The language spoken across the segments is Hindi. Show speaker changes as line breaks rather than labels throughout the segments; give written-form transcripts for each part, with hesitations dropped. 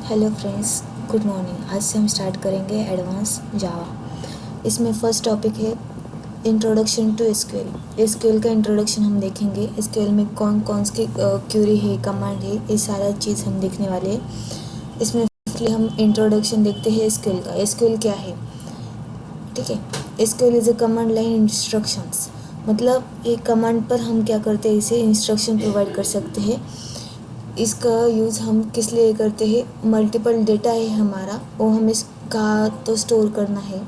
Hello friends, good morning. आज से हम स्टार्ट करेंगे एडवांस जावा। इसमें फर्स्ट टॉपिक है इंट्रोडक्शन टू एसक्यूएल। एसक्यूएल का इंट्रोडक्शन हम देखेंगे। एसक्यूएल में कौन कौन सी क्यूरी है, कमांड है, ये सारा चीज़ हम देखने वाले हैं। इसमें फर्स्टली हम इंट्रोडक्शन देखते हैं एसक्यूएल का। एसक्यूएल क्या है, ठीक है। SQL is a command line instructions, मतलब एक कमांड पर हम क्या करते हैं, इसे इंस्ट्रक्शन प्रोवाइड कर सकते हैं। इसका यूज़ हम किस लिए करते हैं, मल्टीपल डेटा है हमारा, वो हमें इसका तो स्टोर करना है,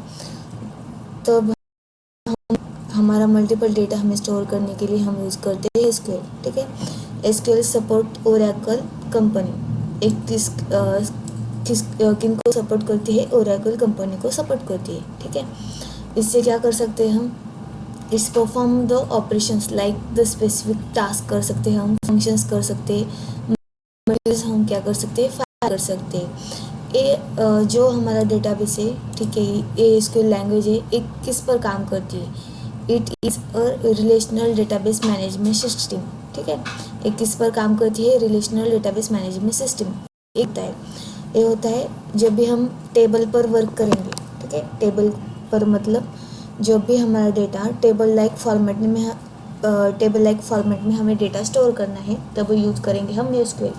तब हमारा मल्टीपल डेटा हमें स्टोर करने के लिए हम यूज़ करते हैं एसक्यूएल, ठीक है। एसक्यूएल सपोर्ट ओरेकल कंपनी, एक किन को सपोर्ट करती है, ओरेकल कंपनी को सपोर्ट करती है, ठीक है। इससे क्या कर सकते हैं हम, इस perform the operations like the specific task कर सकते हैं, हम फंक्शंस कर सकते हैं, हम क्या कर सकते हैं, फाइल कर सकते हैं। ये जो हमारा डेटाबेस है, ठीक है, ये एसक्यूएल लैंग्वेज है, एक किस पर काम करती है, it is a relational database management system, ठीक है। ये किस पर काम करती है, रिलेशनल डेटाबेस मैनेजमेंट सिस्टम। एक होता है, ये होता है जब भी हम टेबल पर वर्क करेंगे, ठीक है। टेबल पर मतलब जब भी हमारा डेटा टेबल लाइक फॉर्मेट में हमें डेटा स्टोर करना है, तब यूज़ करेंगे हम एसक्यूएल,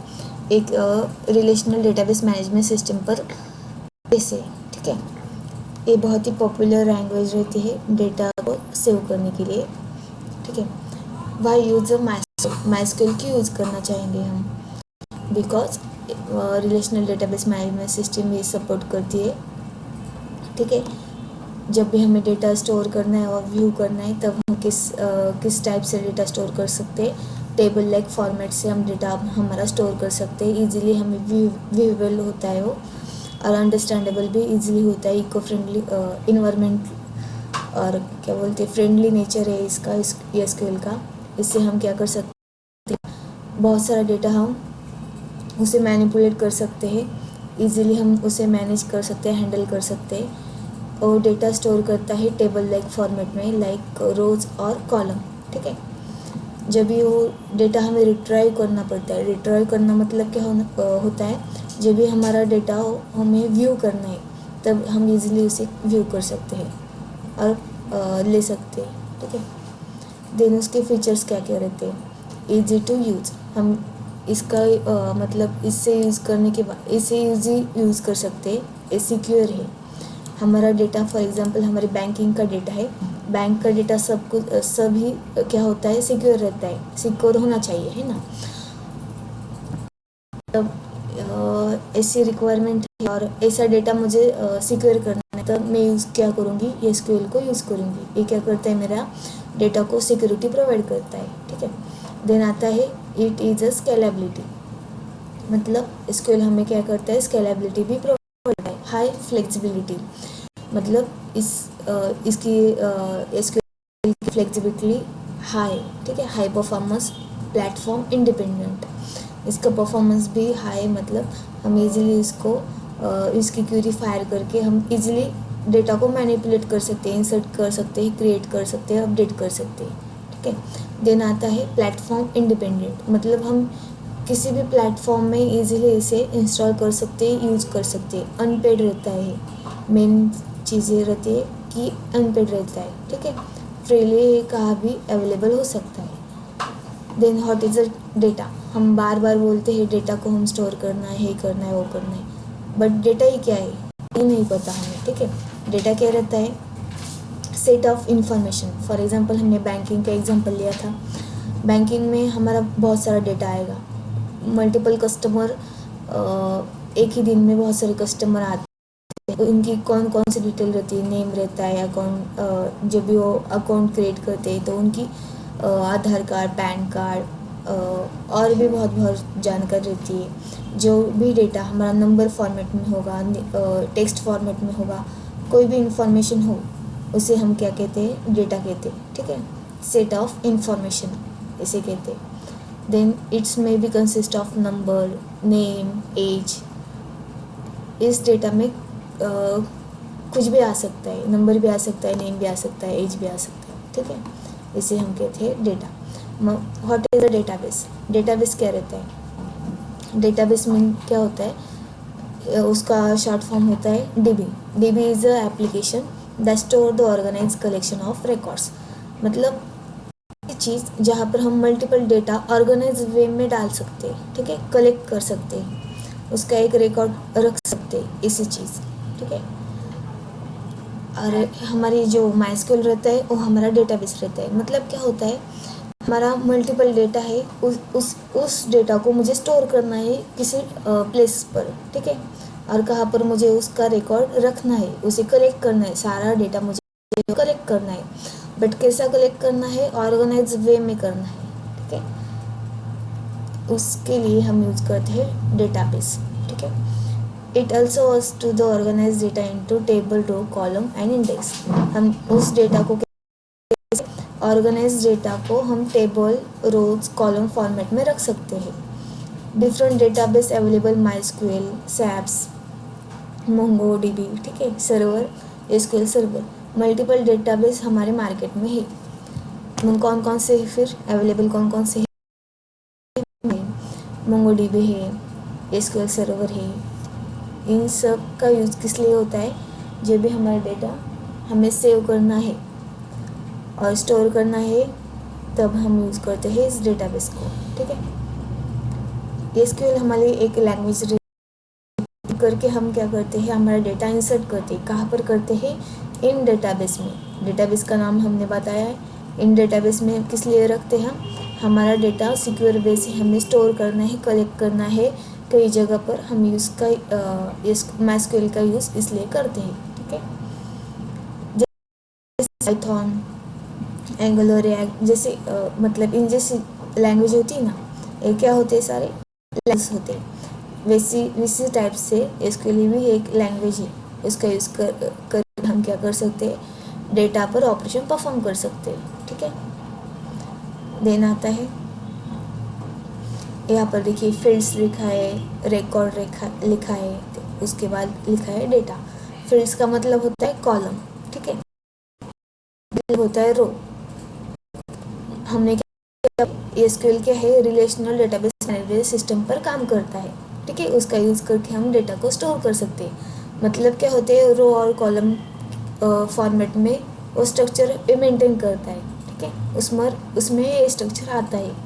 एक रिलेशनल डेटाबेस मैनेजमेंट सिस्टम पर ऐसे, ठीक है। ये बहुत ही पॉपुलर लैंग्वेज रहती है डेटा को सेव करने के लिए, ठीक है। वाई यूज माइस्क्यूएल क्यों यूज़ करना चाहेंगे हम, because relational database management system ये सपोर्ट करती है, ठीक है। जब भी हमें डेटा स्टोर करना है और व्यू करना है, तब हम किस टाइप से डेटा स्टोर कर सकते हैं, टेबल लाइक फॉर्मेट से हम डेटा हमारा स्टोर कर सकते हैं। इजीली हमें व्यूएबल होता है वो, और अंडरस्टैंडेबल भी इजीली होता है। इको फ्रेंडली इन्वायरमेंट और क्या बोलते हैं, फ्रेंडली नेचर है इसका, एसक्यूएल का। इससे हम क्या कर सकते हैं, बहुत सारा डेटा हम उसे मैनिपुलेट कर सकते हैं, इजीली हम उसे मैनेज कर सकते हैं, हैंडल कर सकते हैं। और डेटा स्टोर करता है टेबल लाइक फॉर्मेट में, लाइक रोज और कॉलम, ठीक है। जब भी वो डेटा हमें रिट्राइव करना पड़ता है, रिट्राइव करना मतलब क्या होता है, जब भी हमारा डेटा हमें व्यू करना है, तब हम इजीली उसे व्यू कर सकते हैं और ले सकते हैं, ठीक है। देन उसके फीचर्स क्या क्या रहते हैं, ईजी टू यूज़, हम इसका मतलब इससे यूज़ करने के बाद इसे ईजी यूज़ कर सकते हैं, ये सिक्योर है। हमारा डेटा फॉर एग्जांपल हमारे बैंकिंग का डेटा है, बैंक का डेटा सब कुछ सभी क्या होता है, सिक्योर रहता है, सिक्योर होना चाहिए, है ना। तब ऐसी रिक्वायरमेंट है और ऐसा डेटा मुझे सिक्योर करना है, तब मैं यूज़ क्या करूँगी, एसक्यूएल को यूज़ करूँगी। ये क्या करता है, मेरा डेटा को सिक्योरिटी प्रोवाइड करता है, ठीक है। देन आता है इट इज़ अ स्केलेबिलिटी, मतलब एसक्यूएल हमें क्या करता है, स्केलेबिलिटी भी प्रोवाइड करता है। हाई फ्लेक्सिबिलिटी, मतलब इसकी एसक्यूएल की फ्लेक्सिबिलिटी हाई, ठीक है। हाई परफॉर्मेंस प्लेटफॉर्म इंडिपेंडेंट, इसका परफॉर्मेंस भी हाई, मतलब हम इजीली इसकी क्यूरी फायर करके हम इजीली डेटा को मैनिपुलेट कर सकते हैं, इंसर्ट कर सकते हैं, क्रिएट कर सकते हैं, अपडेट कर सकते हैं, ठीक है। देन आता है प्लेटफॉर्म इंडिपेंडेंट, मतलब हम किसी भी प्लेटफॉर्म में इजीली इसे इंस्टॉल कर सकते हैं, यूज़ कर सकते हैं। अनपेड रहता है, मेन चीज़ें रहती है कि अनपेड रहता है, ठीक है। फ्रीली कहाँ भी अवेलेबल हो सकता है। Then what is a data, हम बार बार बोलते हैं डेटा को हम स्टोर करना है, करना है, वो करना है, बट डेटा ही क्या है ये नहीं पता हमें, ठीक है। डेटा क्या रहता है, set of information. For example हमने बैंकिंग का एग्जांपल लिया था, बैंकिंग में हमारा बहुत सारा डेटा आएगा, मल्टीपल कस्टमर, एक ही दिन में बहुत सारे कस्टमर आते हैं, उनकी कौन कौन सी डिटेल रहती है, नेम रहता है, अकाउंट, जब भी वो अकाउंट क्रिएट करते हैं तो उनकी आधार कार्ड, पैन कार्ड, और भी बहुत बहुत जानकारी रहती है। जो भी डेटा हमारा नंबर फॉर्मेट में होगा, टेक्स्ट फॉर्मेट में होगा, कोई भी इंफॉर्मेशन हो, उसे हम क्या कहते हैं, डेटा कहते हैं, ठीक है। सेट ऑफ इंफॉर्मेशन इसे कहते हैं। Then it's may be consist of number, name, age. इस डेटा में कुछ भी आ सकता है, नंबर भी आ सकता है, नेम भी आ सकता है, एज भी आ सकता है, ठीक है। इसे हम कहते हैं data. What is a database, database क्या रहता है, डेटाबेस में क्या होता है, उसका शॉर्ट फॉर्म होता है DB. DB is a application that store the organize collection of records. मतलब चीज़ जहाँ पर हम मल्टीपल डेटा ऑर्गेनाइज वे में डाल सकते हैं, ठीक है, कलेक्ट कर सकते हैं, उसका एक रिकॉर्ड रख सकते हैं, इसी चीज़, ठीक है। और हमारी जो माइस्क्यूएल रहता है वो हमारा डेटाबेस रहता है। मतलब क्या होता है, हमारा मल्टीपल डेटा है, उस डेटा को मुझे स्टोर करना है किसी प्लेस पर, ठीक है, और कहाँ पर मुझे उसका रिकॉर्ड रखना है, उसे कलेक्ट करना है, सारा डेटा मुझे कलेक्ट करना है। बट कैसा कलेक्ट करना है, ऑर्गेनाइज वे में करना है, ठीक है। उसके लिए हम यूज करते हैं डेटाबेस, ठीक है। It also was to the organize data into table, row, column and index. हम उस डेटा को ऑर्गेनाइज डेटा को हम टेबल, रोज, कॉलम फॉर्मेट में रख सकते हैं। Different database available, MySQL, SAPs, MongoDB, ठीक है, server, SQL server, multiple database हमारे मार्केट में है। कौन कौन से फिर अवेलेबल, कौन कौन से है, मोंगोडीबी है, एसक्यूएल सर्वर है। इन सब का यूज़ किस लिए होता है, जब भी हमारा डेटा हमें सेव करना है और स्टोर करना है तब हम यूज़ करते हैं इस डेटाबेस को, ठीक है। एसक्यूएल हमारी एक लैंग्वेज करके हम क्या करते हैं, हमारा डेटा इंसर्ट करते हैं। कहाँ पर करते हैं, इन डेटाबेस में। डेटाबेस का नाम हमने बताया है। इन डेटाबेस में किस लिए रखते हैं, हमारा डेटा सिक्योर वे से हमें स्टोर करना है, कलेक्ट करना है। कई जगह पर हम यूज़ का माइस्क्यूएल का यूज़ इसलिए करते हैं, ठीक है। जैसे पाइथन, एंगुलर, रिएक्ट जैसे मतलब इन जैसी लैंग्वेज होती है ना, ये क्या होते हैं, सारे लैंग्वेज होते हैं। वैसी टाइप से एसक्यूएल भी एक लैंग्वेज है। उसका यूज़ कर हम क्या कर सकते हैं, डेटा पर ऑपरेशन परफॉर्म कर सकते हैं, ठीक है। देन आता है यहाँ पर देखिए फील्ड्स लिखा है, रिकॉर्ड लिखा है, उसके बाद लिखा है डेटा। फील्ड्स का मतलब होता है कॉलम, ठीक है, होता है रो। हमने क्या, एसक्यूएल क्या है, रिलेशनल डेटाबेस मैनेजमेंट सिस्टम पर काम करता है, ठीक है। उसका यूज़ करके हम डेटा को स्टोर कर सकते हैं। मतलब क्या होते हैं, रो और कॉलम फॉर्मेट में वो स्ट्रक्चर मेंटेन करता है, ठीक है, उसमें ये स्ट्रक्चर आता है।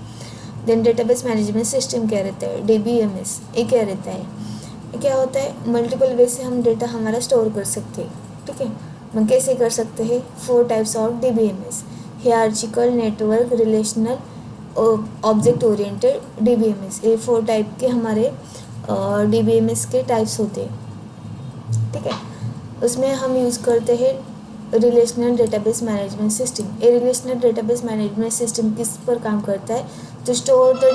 देन डेटाबेस मैनेजमेंट सिस्टम क्या रहता है, डीबीएमएस, ये क्या रहता है, ये क्या होता है, मल्टीपल वे से हम डेटा हमारा स्टोर कर सकते हैं, ठीक है। हम कैसे कर सकते हैं, 4 types of DBMS, hierarchical, network, relational, object oriented DBMS. ये 4 टाइप के हमारे डीबीएमएस के टाइप्स होते हैं, ठीक है। उसमें हम यूज़ करते हैं रिलेशनल डेटाबेस मैनेजमेंट सिस्टम। ये रिलेशनल डेटाबेस मैनेजमेंट सिस्टम किस पर काम करता है, to store the